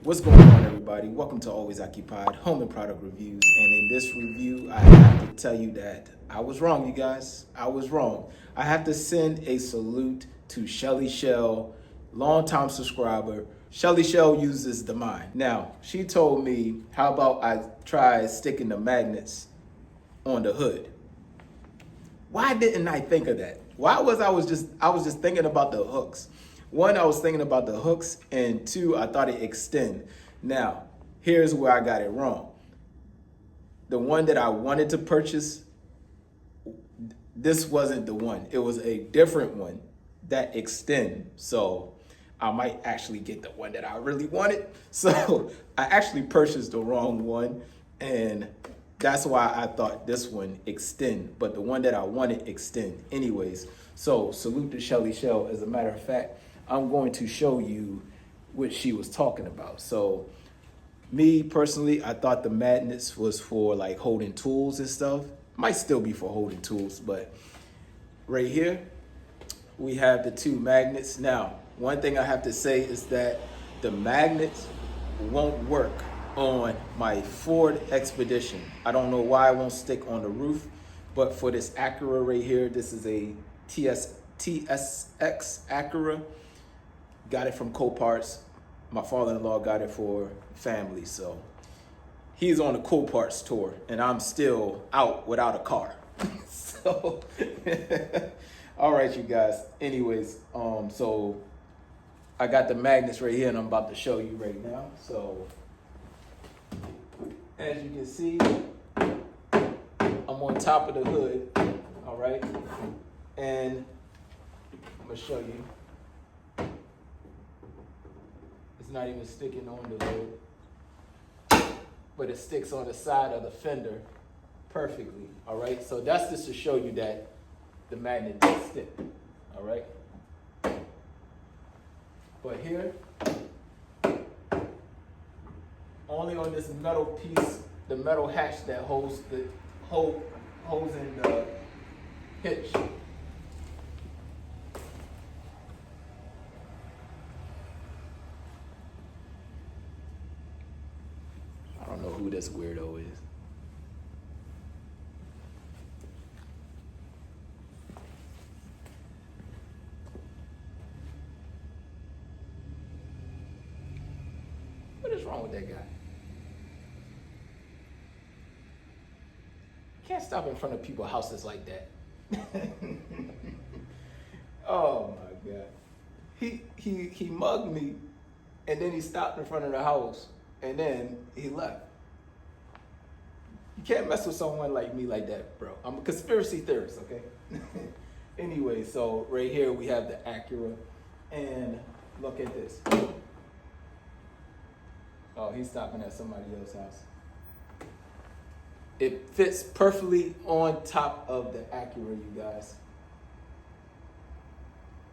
What's going on, everybody? Welcome to Always Occupied Home and Product Reviews. And in this review, I have to tell you that I was wrong, you guys. I was wrong. I have to send a salute to Shelly Shell, longtime subscriber. Shelly Shell uses the mind. Now, she told me, how about I try sticking the magnets on the hood? Why didn't I think of that? I was just thinking about the hooks. One, I was thinking about the hooks, and two, I thought it extend. Now, here's where I got it wrong. The one that I wanted to purchase, this wasn't the one. It was a different one that extend. So I might actually get the one that I really wanted. So I actually purchased the wrong one, and that's why I thought this one extend, but the one that I wanted extend. Anyways, so salute to Shelly Shell. As a matter of fact, I'm going to show you what she was talking about. So me personally, I thought the magnets was for like holding tools and stuff. Might still be for holding tools, but right here, we have the two magnets. Now, one thing I have to say is that the magnets won't work on my Ford Expedition. I don't know why it won't stick on the roof, but for this Acura right here, this is a TSX Acura. Got it from Coparts. My father-in-law got it for family, so he's on the Coparts tour, and I'm still out without a car. So, all right, you guys. Anyways, so I got the magnets right here, and I'm about to show you right now. So, as you can see, I'm on top of the hood. All right, and I'm gonna show you. It's not even sticking on the hood, but it sticks on the side of the fender perfectly. All right, so that's just to show you that the magnet does stick. All right, but here, only on this metal piece, the metal hatch that holds in the hitch. I don't know who this weirdo is. What is wrong with that guy? Can't stop in front of people's houses like that. Oh my God. He mugged me, and then he stopped in front of the house, and then he left. You can't mess with someone like me like that, bro. I'm a conspiracy theorist, okay? Anyway, so right here we have the Acura, and look at this. Oh, he's stopping at somebody else's house. It fits perfectly on top of the Acura, you guys.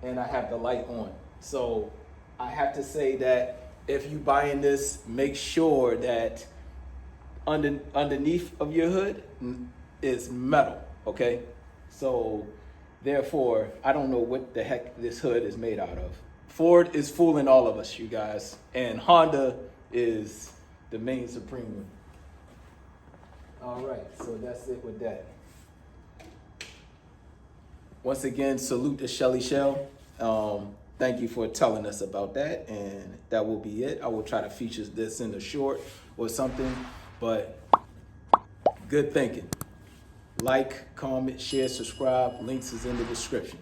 And I have the light on. So I have to say that if you buying this, make sure that underneath of your hood is metal, okay? So therefore, I don't know what the heck this hood is made out of. Ford is fooling all of us, you guys. And Honda is the main supreme one. All right, so that's it with that. Once again, salute to Shelly Shell. Thank you for telling us about that, and that will be it. I will try to feature this in the short or something, but good thinking. Like, comment, share, subscribe. Links is in the description.